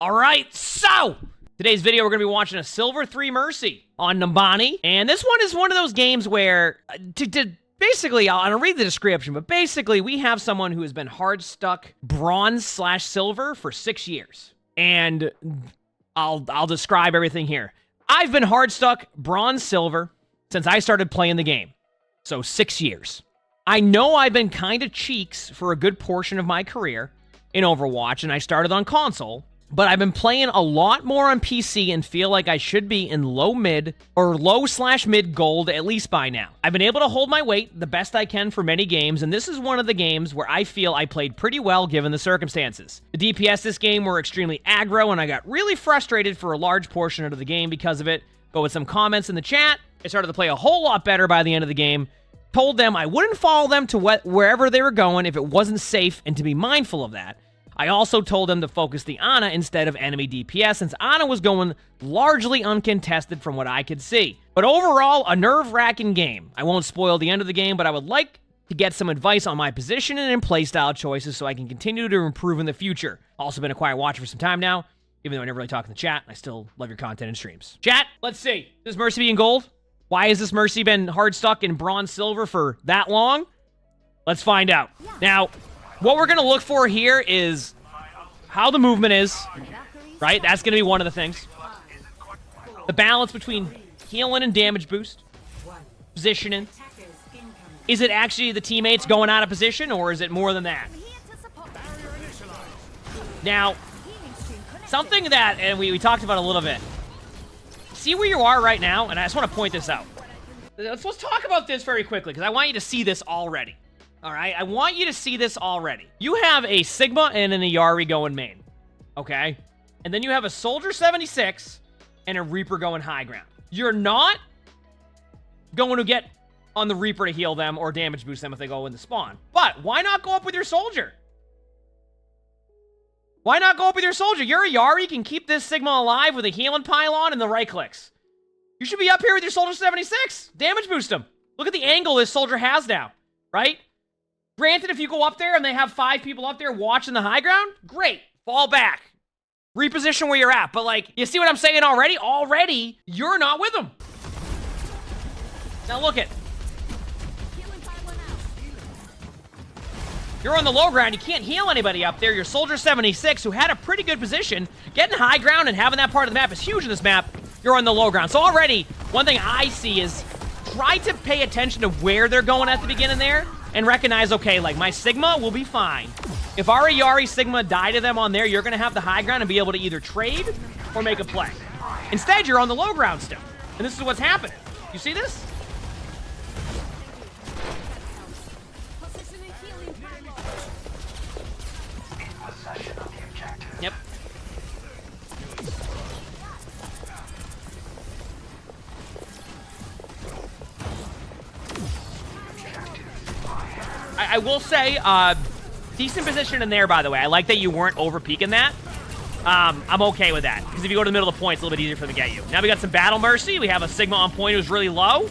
All right, so today's video we're going to be watching a Silver 3 Mercy on Numbani. And this one is one of those games where, basically, I'll read the description, but basically we have someone who has been hard stuck bronze/silver for 6 years. And I'll describe everything here. I've been hard stuck bronze/silver since I started playing the game. So 6 years. I know I've been kind of cheeks for a good portion of my career in Overwatch, and I started on console. But I've been playing a lot more on PC and feel like I should be in low-mid or low/mid gold at least by now. I've been able to hold my weight the best I can for many games, and this is one of the games where I feel I played pretty well given the circumstances. The DPS this game were extremely aggro, and I got really frustrated for a large portion of the game because of it. But with some comments in the chat, I started to play a whole lot better by the end of the game. Told them I wouldn't follow them to wherever they were going if it wasn't safe and to be mindful of that. I also told them to focus the Ana instead of enemy DPS since Ana was going largely uncontested from what I could see. But overall, a nerve-wracking game. I won't spoil the end of the game, but I would like to get some advice on my position and playstyle choices so I can continue to improve in the future. Also been a quiet watcher for some time now, even though I never really talk in the chat. I still love your content and streams. Chat, let's see. Does Mercy be in gold? Why has this Mercy been hard stuck in bronze/silver for that long? Let's find out. Now, what we're going to look for here is how the movement is, right? That's going to be one of the things. The balance between healing and damage boost. Positioning. Is it actually the teammates going out of position, or is it more than that? Now, something that, and we talked about a little bit. See where you are right now, and I just want to point this out. Let's talk about this very quickly, because I want you to see this already. All right, I want you to see this already. You have a Sigma and an Ayari going main, okay? And then you have a Soldier 76 and a Reaper going high ground. You're not going to get on the Reaper to heal them or damage boost them if they go in the spawn. But why not go up with your Soldier? Why not go up with your Soldier? Your Ayari can keep this Sigma alive with a healing pylon and the right clicks. You should be up here with your Soldier 76. Damage boost him. Look at the angle this Soldier has now, right? Granted, if you go up there and they have 5 people up there watching the high ground, great. Fall back. Reposition where you're at. But, like, you see what I'm saying already? Already, you're not with them. Now look at. You're on the low ground. You can't heal anybody up there. Your Soldier 76, who had a pretty good position, getting high ground and having that part of the map is huge in this map. You're on the low ground. So already, one thing I see is try to pay attention to where they're going at the beginning there. And recognize, okay, like, my Sigma will be fine. If our Ayari Sigma die to them on there, you're going to have the high ground and be able to either trade or make a play. Instead, you're on the low ground still. And this is what's happening. You see this? Yep. I will say, decent position in there, by the way. I like that you weren't over-peeking that. I'm okay with that, because if you go to the middle of the point, it's a little bit easier for them to get you. Now we got some Battle Mercy. We have a Sigma on point who's really low.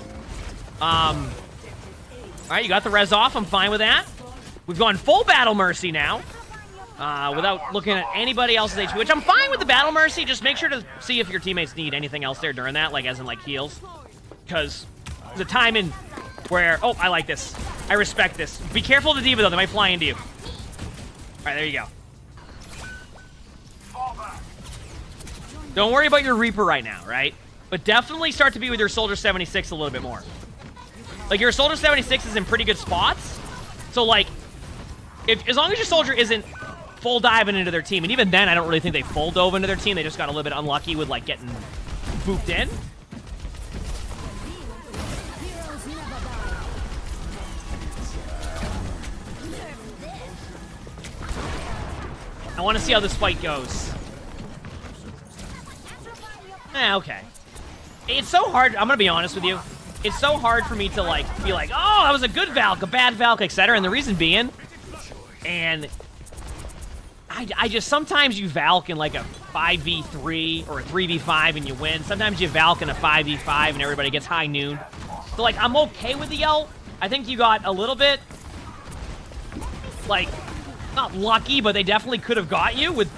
All right, you got the res off. I'm fine with that. We've gone full Battle Mercy now, without looking at anybody else's HP, which I'm fine with the Battle Mercy. Just make sure to see if your teammates need anything else there during that, like as in, like, heals. Because the time in where... Oh, I like this. I respect this. Be careful of the D.Va, though. They might fly into you. All right, there you go. Don't worry about your Reaper right now, right? But definitely start to be with your Soldier 76 a little bit more. Like, your Soldier 76 is in pretty good spots. So, like, as long as your Soldier isn't full diving into their team, and even then, I don't really think they full dove into their team. They just got a little bit unlucky with, like, getting booped in. I want to see how this fight goes. Okay. It's so hard. I'm going to be honest with you. It's so hard for me to, like, be like, oh, that was a good Valk, a bad Valk, etc. And the reason being, and I just, sometimes you Valk in, like, a 5v3 or a 3v5 and you win. Sometimes you Valk in a 5v5 and everybody gets high noon. So, like, I'm okay with the ult. I think you got a little bit, like, not lucky, but they definitely could have got you with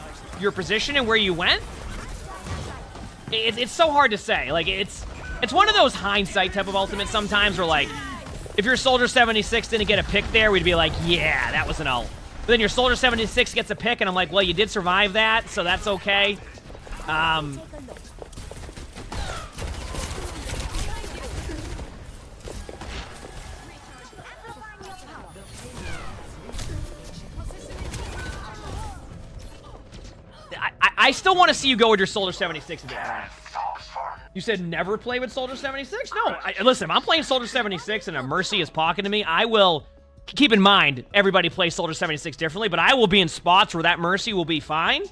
your position and where you went, it's so hard to say. Like, it's one of those hindsight type of ultimates sometimes where, like, if your Soldier 76 didn't get a pick there, we'd be like, yeah, that was an ult. But then your Soldier 76 gets a pick, and I'm like, well, you did survive that, so that's okay. I still want to see you go with your Soldier 76 again. You said never play with Soldier 76? No, listen, if I'm playing Soldier 76 and a Mercy is pocketing me, I will... Keep in mind, everybody plays Soldier 76 differently, but I will be in spots where that Mercy will be fine,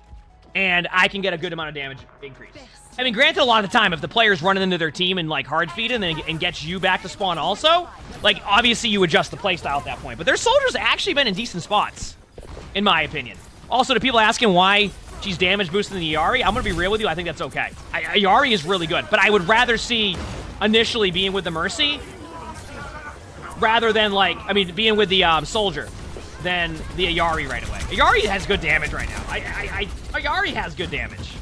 and I can get a good amount of damage increase. I mean, granted, a lot of the time, if the player's running into their team and, like, hard feed and gets you back to spawn also, like, obviously you adjust the playstyle at that point. But their Soldiers actually been in decent spots, in my opinion. Also, to people asking why she's damage boosting the Yari, I'm going to be real with you, I think that's okay. Yari is really good, but I would rather see initially being with the Mercy rather than, like, I mean, being with the Soldier than the Ayari right away. Ayari has good damage right now. Ayari has good damage.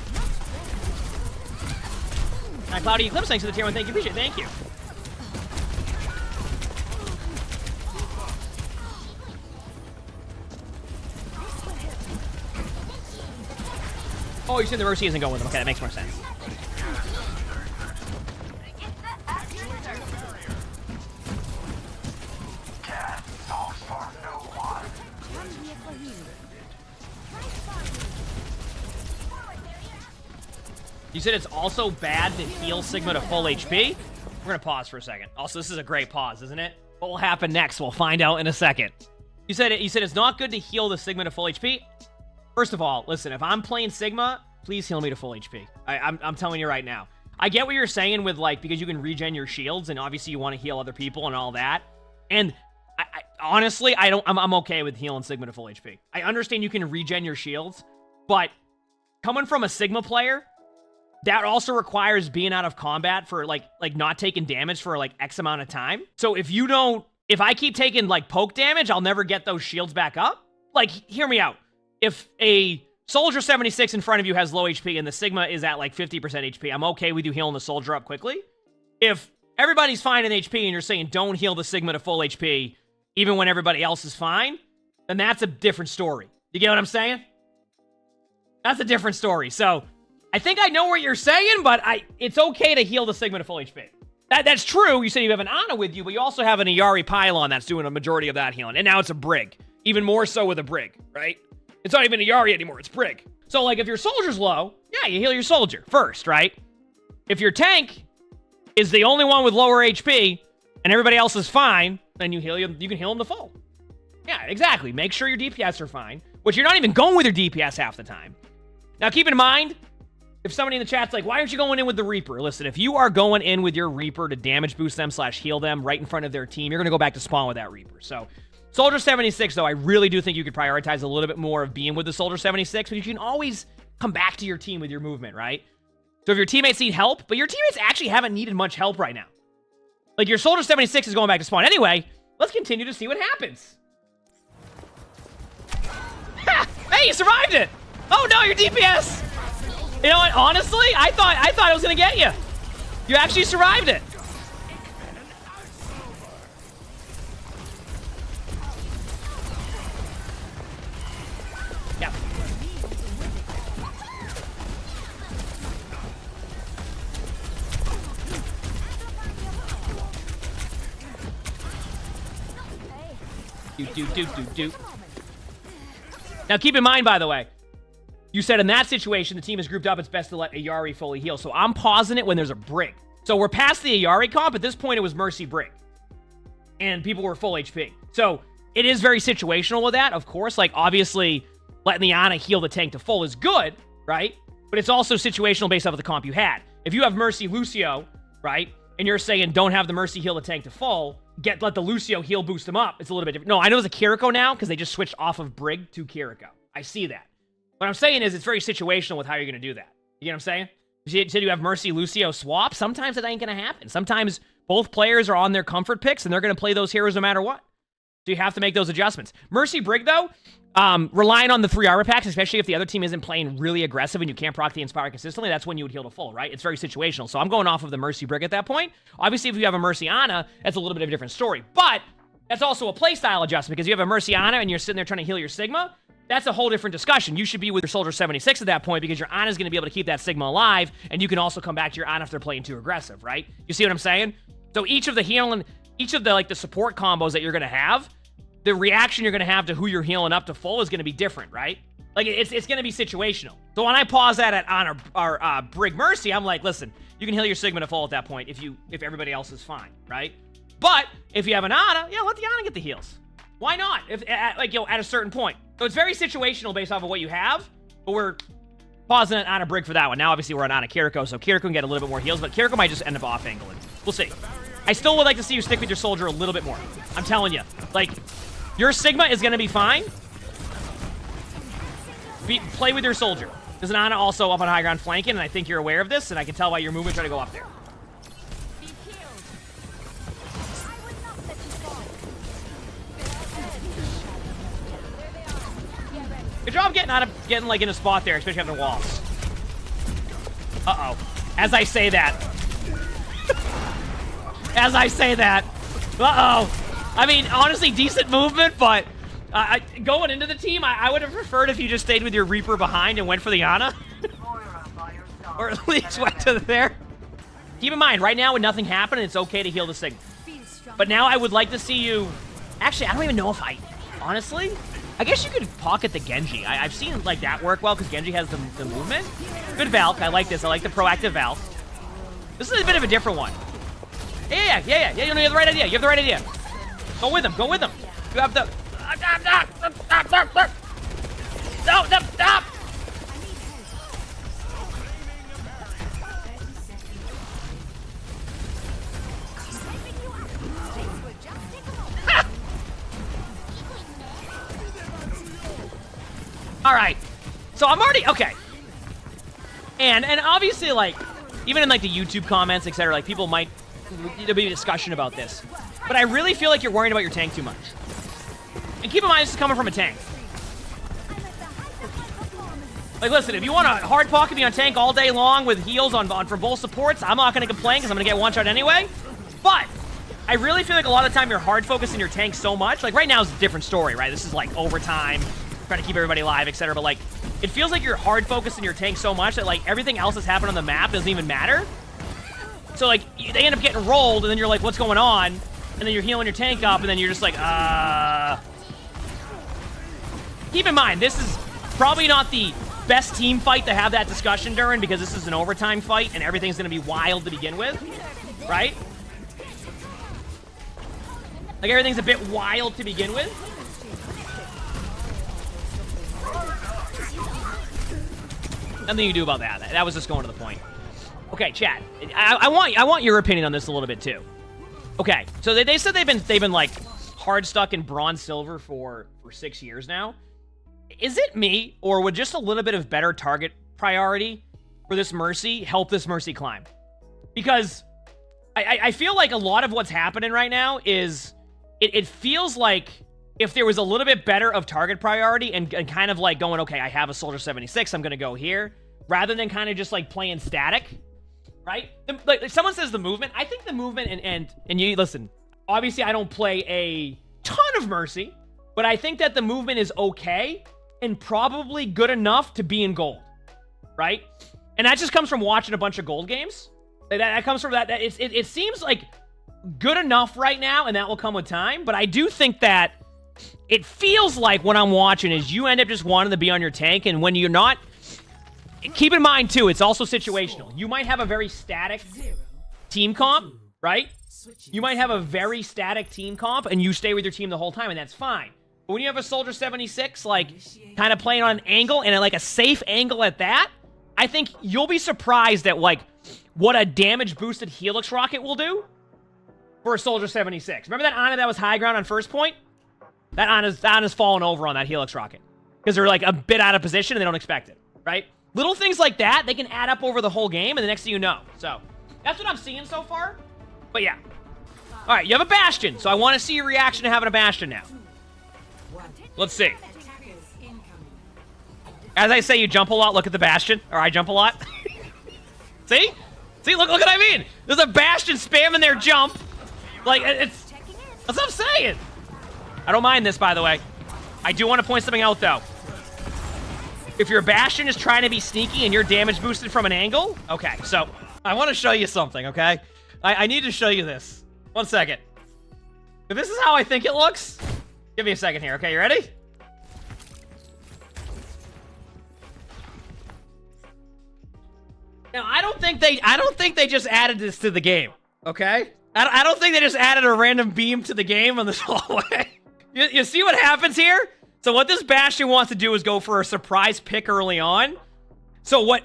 Cloudy Eclipse, thanks to the tier 1. Thank you, appreciate it. Thank you. Oh, you said the Mercy isn't going with him. Okay, that makes more sense. You said it's also bad to heal Sigma to full HP? We're gonna pause for a second. Also, this is a great pause, isn't it? What will happen next? We'll find out in a second. You said it's not good to heal the Sigma to full HP? First of all, listen, if I'm playing Sigma, please heal me to full HP. I'm telling you right now. I get what you're saying with, like, because you can regen your shields, and obviously you want to heal other people and all that. And honestly, I'm okay with healing Sigma to full HP. I understand you can regen your shields, but coming from a Sigma player, that also requires being out of combat for, like not taking damage for, like, X amount of time. So if I keep taking, like, poke damage, I'll never get those shields back up. Like, hear me out. If a Soldier 76 in front of you has low HP and the Sigma is at, like, 50% HP, I'm okay with you healing the Soldier up quickly. If everybody's fine in HP and you're saying don't heal the Sigma to full HP even when everybody else is fine, then that's a different story. You get what I'm saying? That's a different story. So I think I know what you're saying, but it's okay to heal the Sigma to full HP. That's true. You said you have an Ana with you, but you also have an Ayari pylon that's doing a majority of that healing. And now it's a Brig. Even more so with a Brig, right? It's not even Ayari anymore, it's Brig. So, like, if your Soldier's low, yeah, you heal your Soldier first, right? If your tank is the only one with lower HP and everybody else is fine, then you can heal them to full. Yeah, exactly. Make sure your DPS are fine, which you're not even going with your DPS half the time. Now, keep in mind, if somebody in the chat's like, why aren't you going in with the Reaper? Listen, if you are going in with your Reaper to damage boost them / heal them right in front of their team, you're going to go back to spawn with that Reaper. So, Soldier 76, though, I really do think you could prioritize a little bit more of being with the Soldier 76, but you can always come back to your team with your movement, right? So if your teammates need help, but your teammates actually haven't needed much help right now. Like, your Soldier 76 is going back to spawn. Anyway, let's continue to see what happens. Ha! Hey, you survived it! Oh, no, your DPS! You know what? Honestly, I thought I was going to get you. You actually survived it. Yeah. Do. Now, keep in mind, by the way, you said in that situation, the team is grouped up, it's best to let Ayari fully heal. So I'm pausing it when there's a Brig. So we're past the Ayari comp. At this point, it was Mercy Brig. And people were full HP. So it is very situational with that, of course. Like, obviously, letting the Ana heal the tank to full is good, right? But it's also situational based off of the comp you had. If you have Mercy Lucio, right, and you're saying don't have the Mercy heal the tank to full, let the Lucio heal boost him up, it's a little bit different. No, I know it's a Kiriko now because they just switched off of Brig to Kiriko. I see that. What I'm saying is it's very situational with how you're going to do that. You get what I'm saying? You said you have Mercy Lucio swap. Sometimes that ain't going to happen. Sometimes both players are on their comfort picks and they're going to play those heroes no matter what. So you have to make those adjustments. Mercy Brig, though, relying on the 3 armor packs, especially if the other team isn't playing really aggressive and you can't proc the Inspire consistently, that's when you would heal to full, right? It's very situational. So I'm going off of the Mercy Brig at that point. Obviously, if you have a Mercy Ana, that's a little bit of a different story. But that's also a playstyle adjustment because you have a Mercy Ana and you're sitting there trying to heal your Sigma. That's a whole different discussion. You should be with your Soldier 76 at that point because your Ana is going to be able to keep that Sigma alive, and you can also come back to your Ana if they're playing too aggressive, right? You see what I'm saying? So each of the the support combos that you're going to have, the reaction you're going to have to who you're healing up to full is going to be different, right? Like, it's going to be situational. So when I pause that at Ana or Brig Mercy, I'm like, listen, you can heal your Sigma to full at that point if everybody else is fine, right? But if you have an Ana, yeah, let the Ana get the heals. Why not? At a certain point. So it's very situational based off of what you have, but we're pausing it on a Brig for that one. Now, obviously, we're on a Kiriko, so Kiriko can get a little bit more heals, but Kiriko might just end up off-angling. We'll see. I still would like to see you stick with your Soldier a little bit more. I'm telling you. Like, your Sigma is going to be fine. Play with your Soldier. There's an Ana also up on high ground flanking, and I think you're aware of this, and I can tell by your movement trying to go up there. Good job getting like in a spot there, especially after walls. Uh-oh. As I say that. As I say that. Uh-oh. I mean, honestly, decent movement, but going into the team, I would have preferred if you just stayed with your Reaper behind and went for the Ana. Or at least went to there. Keep in mind, right now, with nothing happening, it's okay to heal the Sigma. But now I would like to see you... Actually, I don't even know if honestly... I guess you could pocket the Genji. I've seen like that work well because Genji has the movement. Good Valk. I like this. I like the proactive Valk. This is a bit of a different one. Yeah. You have the right idea. You have the right idea. Go with them. Go with them. You have the... Stop! All right, so I'm already, okay. And obviously, like, even in, like, the YouTube comments, etc., like, people might, there'll be a discussion about this. But I really feel like you're worrying about your tank too much. And keep in mind, this is coming from a tank. Like, listen, if you want to hard pocket me on tank all day long with heals for both supports, I'm not going to complain because I'm going to get one shot anyway. But I really feel like a lot of the time you're hard focusing your tank so much. Like, right now is a different story, right? This is, like, overtime. Trying to keep everybody alive, etc. But, like, it feels like you're hard focusing your tank so much that, like, everything else that's happened on the map doesn't even matter. So, like, they end up getting rolled, and then you're like, what's going on? And then you're healing your tank up, and then you're just like, Keep in mind, this is probably not the best team fight to have that discussion during because this is an overtime fight, and everything's going to be wild to begin with, right? Like, everything's a bit wild to begin with. Nothing you can do about that. That was just going to the point. Okay, chat. I want your opinion on this a little bit too. Okay, so they said they've been like hard stuck in bronze silver for 6 years now. Is it me, or would just a little bit of better target priority for this Mercy help this Mercy climb? Because I feel like a lot of what's happening right now is it feels like if there was a little bit better of target priority and kind of like going, okay, I have a Soldier 76, I'm going to go here, rather than kind of just like playing static, right? Like if someone says the movement, I think the movement and you listen, obviously I don't play a ton of Mercy, but I think that the movement is okay and probably good enough to be in gold, right? And that just comes from watching a bunch of gold games. That comes from that. It seems like good enough right now, and that will come with time, but I do think that it feels like what I'm watching is you end up just wanting to be on your tank, and when you're not, keep in mind too, it's also situational. You might have a very static team comp, right? You might have a very static team comp, and you stay with your team the whole time, and that's fine. But when you have a Soldier 76, like, kind of playing on an angle, and like a safe angle at that, I think you'll be surprised at, like, what a damage-boosted Helix Rocket will do for a Soldier 76. Remember that Ana that was high ground on first point? That Ana's fallen over on that Helix Rocket. Because they're, like, a bit out of position and they don't expect it, right? Little things like that, they can add up over the whole game, and the next thing you know. So, that's what I'm seeing so far. But, yeah. All right, you have a Bastion, so I want to see your reaction to having a Bastion now. Let's see. As I say, you jump a lot, look at the Bastion. Or I jump a lot. See? See, look what I mean. There's a Bastion spamming their jump. Like, it's... That's what I'm saying. I don't mind this, by the way. I do want to point something out, though. If your Bastion is trying to be sneaky and you're damage boosted from an angle... Okay, so I want to show you something, okay? I need to show you this. 1 second. If this is how I think it looks... Give me a second here, okay? You ready? Now, I don't think they just added this to the game, okay? I don't think they just added a random beam to the game on this hallway. You see what happens here? So what this Bastion wants to do is go for a surprise pick early on. So what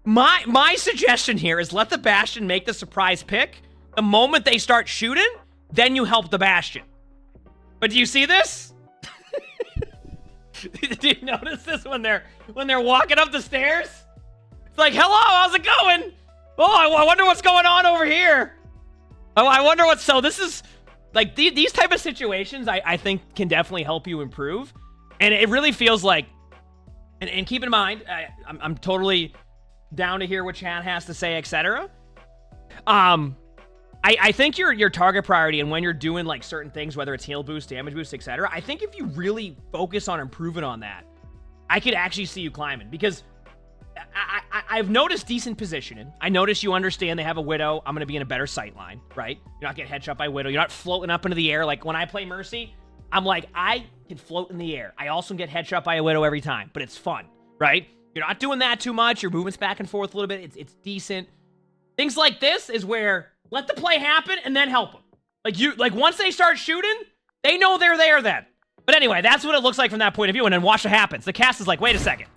my suggestion here is let the Bastion make the surprise pick. The moment they start shooting, then you help the Bastion. But do you see this? Do you notice this when they're walking up the stairs? It's like, hello, how's it going? Oh, I wonder what's going on over here. Oh, I wonder what. So this is like these type of situations. I think can definitely help you improve, and it really feels like. And keep in mind, I'm totally down to hear what chat has to say, etc. I think your target priority and when you're doing like certain things, whether it's heal boost, damage boost, etc. I think if you really focus on improving on that, I could actually see you climbing because I've noticed decent positioning. I notice you understand they have a Widow. I'm going to be in a better sight line, right? You're not getting headshot by Widow. You're not floating up into the air. Like when I play Mercy, I'm like, I can float in the air. I also get headshot by a Widow every time, but it's fun, right? You're not doing that too much. Your movement's back and forth a little bit. It's decent. Things like this is where let the play happen and then help them. Like once they start shooting, they know they're there then. But anyway, that's what it looks like from that point of view. And then watch what happens. The cast is like, wait a second.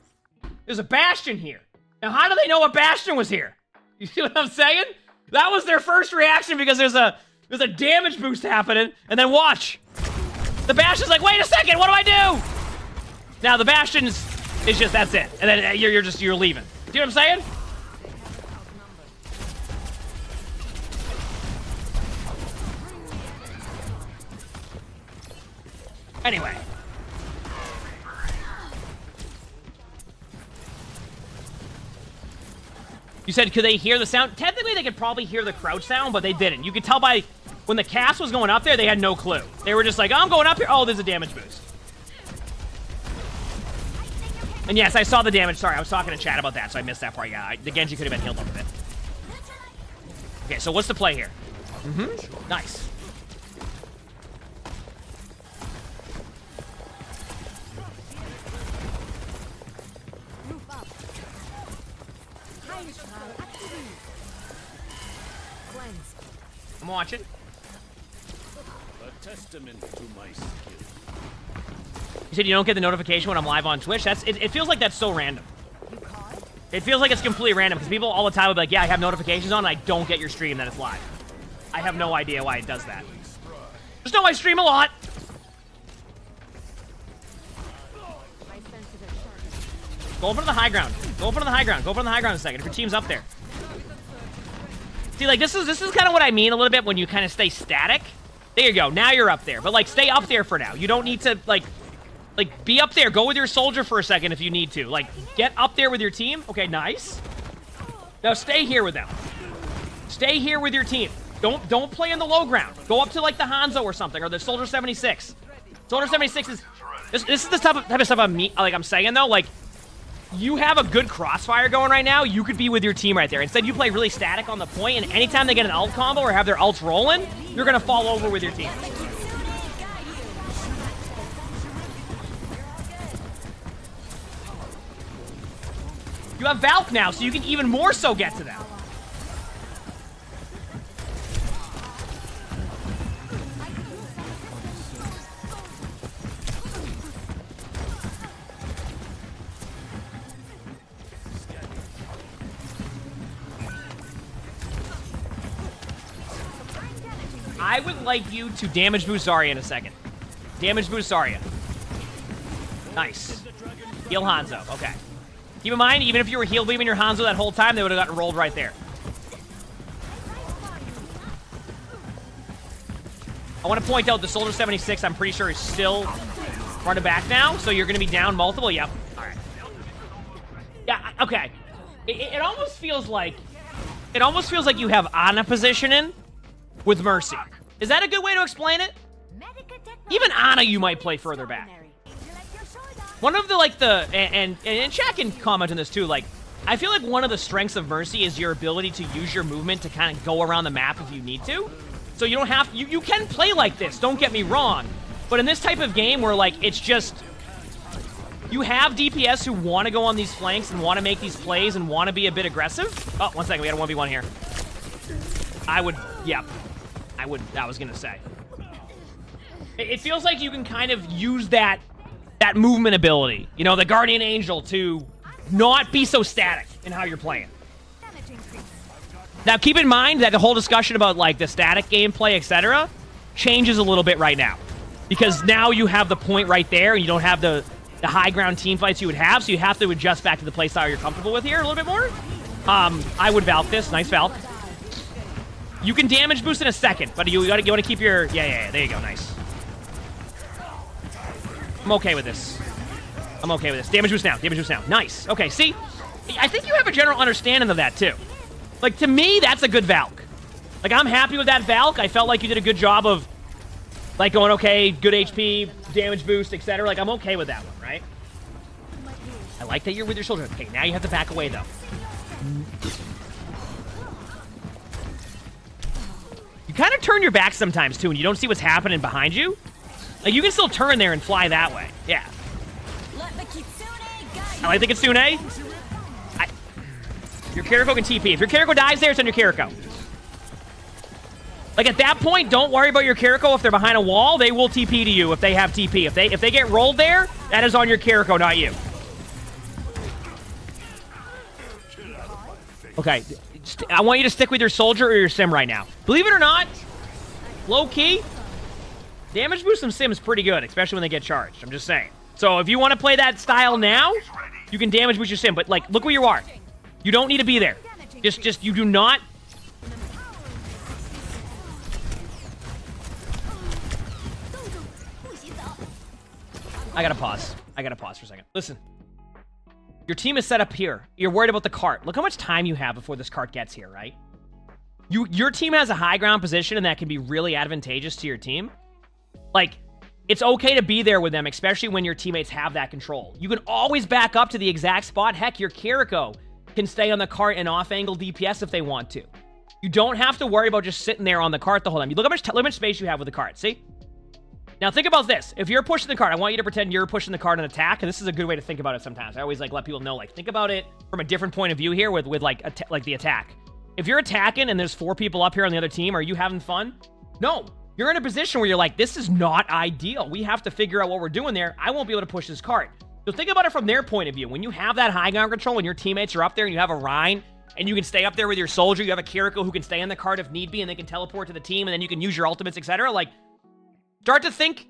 There's a Bastion here. Now, how do they know a Bastion was here? You see what I'm saying? That was their first reaction because there's a damage boost happening. And then watch. The Bastion's like, wait a second, what do I do? Now, the Bastion is just, that's it. And then you're leaving. Do you know what I'm saying? Anyway. You said, could they hear the sound? Technically, they could probably hear the crouch sound, but they didn't. You could tell by when the cast was going up there, they had no clue. They were just like, oh, I'm going up here. Oh, there's a damage boost. And yes, I saw the damage. Sorry, I was talking to chat about that, so I missed that part. Yeah, the Genji could have been healed up a bit. Okay, so what's the play here? Nice. I'm watching. A testament to my skill. You said you don't get the notification when I'm live on Twitch? It feels like that's so random. It feels like it's completely random because people all the time will be like, yeah, I have notifications on and I don't get your stream that it's live. I have no idea why it does that. Just know I stream a lot. Go over to the high ground. Go over to the high ground. Go over to the high ground in a second if your team's up there. See, like, this is kind of what I mean a little bit when you kind of stay static. There you go. Now you're up there. But, like, stay up there for now. You don't need to, like, be up there. Go with your soldier for a second if you need to. Like, get up there with your team. Okay, nice. Now stay here with them. Stay here with your team. Don't play in the low ground. Go up to, like, the Hanzo or something, or the Soldier 76. Soldier 76 is... This is the type of stuff I'm saying, though. Like, you have a good crossfire going right now, you could be with your team right there. Instead, you play really static on the point, and anytime they get an ult combo or have their ults rolling, you're going to fall over with your team. You have Valk now, so you can even more so get to them. I would like you to damage boost Zarya in a second. Damage boost Zarya. Nice. Heal Hanzo. Okay. Keep in mind, even if you were heal beaming your Hanzo that whole time, they would have gotten rolled right there. I want to point out the Soldier 76, I'm pretty sure, is still running back now, so you're going to be down multiple. Yep. All right. Yeah, okay. It almost feels like you have Ana positioning with Mercy. Is that a good way to explain it? Even Ana you might play further back. One of the, like, and chat can comment on this too, like, I feel like one of the strengths of Mercy is your ability to use your movement to kind of go around the map if you need to. So you don't have, you can play like this, don't get me wrong. But in this type of game where, like, it's just, you have DPS who want to go on these flanks and want to make these plays and want to be a bit aggressive. Oh, 1 second, we got a 1v1 here. I was gonna say. It feels like you can kind of use that movement ability, you know, the Guardian Angel, to not be so static in how you're playing. Now, keep in mind that the whole discussion about, like, the static gameplay, etc., changes a little bit right now. Because now you have the point right there, and you don't have the high ground team fights you would have, so you have to adjust back to the playstyle you're comfortable with here a little bit more. I would Valk this. Nice Valk. You can damage boost in a second, but you want to keep your... Yeah, there you go. Nice. I'm okay with this. I'm okay with this. Damage boost now. Damage boost now. Nice. Okay, see? I think you have a general understanding of that, too. Like, to me, that's a good Valk. Like, I'm happy with that Valk. I felt like you did a good job of, like, going, okay, good HP, damage boost, etc. Like, I'm okay with that one, right? I like that you're with your soldier. Okay, now you have to back away, though. You kind of turn your back sometimes, too, and you don't see what's happening behind you. Like, you can still turn there and fly that way. Yeah. I like the Kitsune. Your Kiriko can TP. If your Kiriko dies there, it's on your Kiriko. Like, at that point, don't worry about your Kiriko. If they're behind a wall, they will TP to you if they have TP. If they get rolled there, that is on your Kiriko, not you. Okay. I want you to stick with your soldier or your sim right now. Believe it or not, low-key, damage boost from sim is pretty good, especially when they get charged. I'm just saying. So if you want to play that style now, you can damage boost your sim. But, like, look where you are. You don't need to be there. Just, you do not... I gotta pause. I gotta pause for a second. Listen. Your team is set up here. You're worried about the cart. Look how much time you have before this cart gets here, right? Your team has a high ground position, and that can be really advantageous to your team. Like, it's okay to be there with them, especially when your teammates have that control. You can always back up to the exact spot. Heck, your Kiriko can stay on the cart and off-angle DPS if they want to. You don't have to worry about just sitting there on the cart the whole time. You look how much space you have with the cart, see? Now think about this. If you're pushing the cart, I want you to pretend you're pushing the cart and attack, and this is a good way to think about it sometimes. I always, like, let people know, like, think about it from a different point of view here with like the attack. If you're attacking and there's 4 people up here on the other team, are you having fun? No. You're in a position where you're like, this is not ideal. We have to figure out what we're doing there. I won't be able to push this cart. So think about it from their point of view. When you have that high ground control and your teammates are up there and you have a Rhine and you can stay up there with your soldier, you have a Kiriko who can stay in the cart if need be and they can teleport to the team and then you can use your ultimates, etc. Like, start to think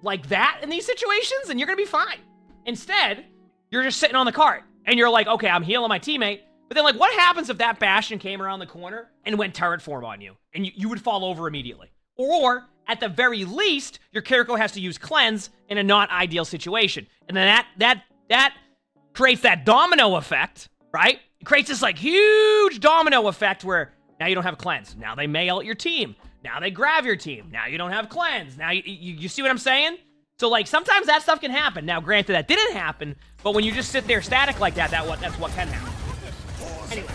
like that in these situations and you're going to be fine. Instead, you're just sitting on the cart and you're like, okay, I'm healing my teammate. But then, like, what happens if that Bastion came around the corner and went turret form on you? And you would fall over immediately. Or, at the very least, your Kiriko has to use cleanse in a not ideal situation. And then that creates that domino effect, right? It creates this, like, huge domino effect where now you don't have cleanse. Now they may ult your team. Now they grab your team. Now you don't have cleanse. Now you see what I'm saying? So, like, sometimes that stuff can happen. Now, granted, that didn't happen, but when you just sit there static like that, that's what can happen. Anyway.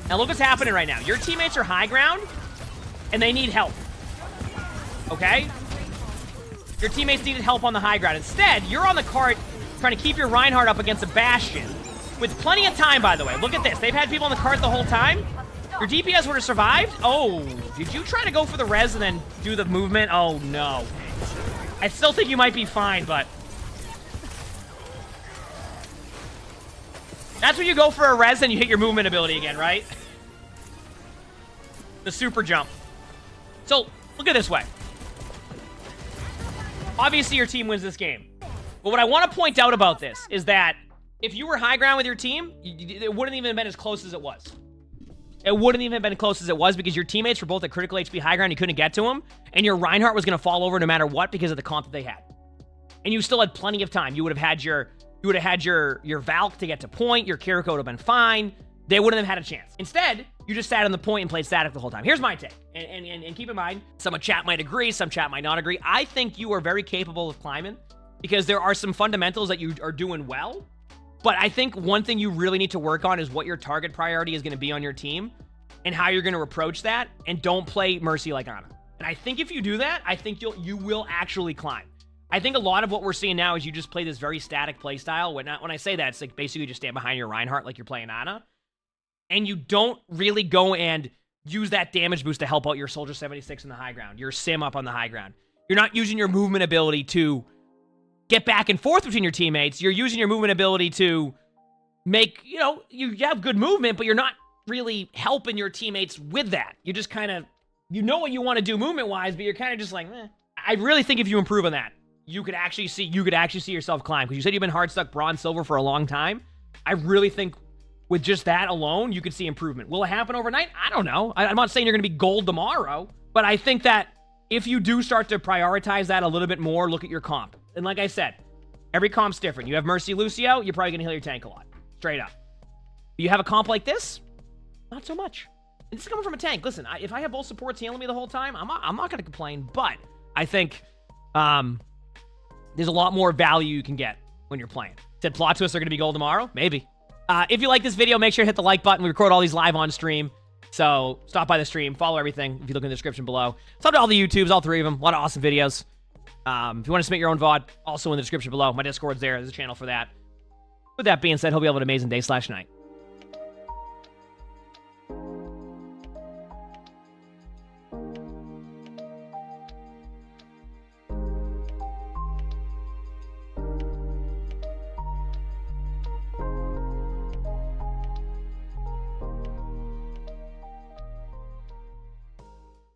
Now look what's happening right now. Your teammates are high ground, and they need help. Okay? Your teammates needed help on the high ground. Instead, you're on the cart trying to keep your Reinhardt up against a Bastion. With plenty of time, by the way. Look at this. They've had people on the cart the whole time. Your DPS would have survived. Oh, did you try to go for the res and then do the movement? Oh, no. I still think you might be fine, but... That's when you go for a res and you hit your movement ability again, right? The super jump. So, look at it this way. Obviously, your team wins this game. But what I want to point out about this is that If you were high ground with your team, it wouldn't even have been as close as it was. It wouldn't even have been close as it was because your teammates were both at critical HP high ground. You couldn't get to them. And your Reinhardt was going to fall over no matter what because of the comp that they had. And you still had plenty of time. You would have had your Valk to get to point. Your Kiriko would have been fine. They wouldn't have had a chance. Instead, you just sat on the point and played static the whole time. Here's my take. And keep in mind, some chat might agree, some chat might not agree. I think you are very capable of climbing because there are some fundamentals that you are doing well. But I think one thing you really need to work on is what your target priority is going to be on your team and how you're going to approach that, and don't play Mercy like Ana. And I think if you do that, I think you will actually climb. I think a lot of what we're seeing now is you just play this very static play style. When I say that, it's like basically just stand behind your Reinhardt like you're playing Ana. And you don't really go and use that damage boost to help out your Soldier 76 in the high ground, your Sim up on the high ground. You're not using your movement ability to get back and forth between your teammates. You're using your movement ability to make, you have good movement, but you're not really helping your teammates with that. You just kind of, what you want to do movement-wise, but you're kind of just like, eh. I really think if you improve on that, you could actually see yourself climb. Because you said you've been hard stuck bronze, silver for a long time. I really think with just that alone, you could see improvement. Will it happen overnight? I don't know. I'm not saying you're going to be gold tomorrow, but I think that if you do start to prioritize that a little bit more, look at your comp. And like I said, every comp's different. You have Mercy Lucio, you're probably going to heal your tank a lot. Straight up. You have a comp like this? Not so much. And this is coming from a tank. Listen, if I have both supports healing me the whole time, I'm not going to complain, but I think there's a lot more value you can get when you're playing. Said plot twists are going to be gold tomorrow? Maybe. If you like this video, make sure to hit the like button. We record all these live on stream. So stop by the stream, follow everything if you look in the description below. Sub to all the YouTubes, all 3 of them. A lot of awesome videos. If you want to submit your own VOD, also in the description below. My Discord's there. There's a channel for that. With that being said, hope you have an amazing day/night.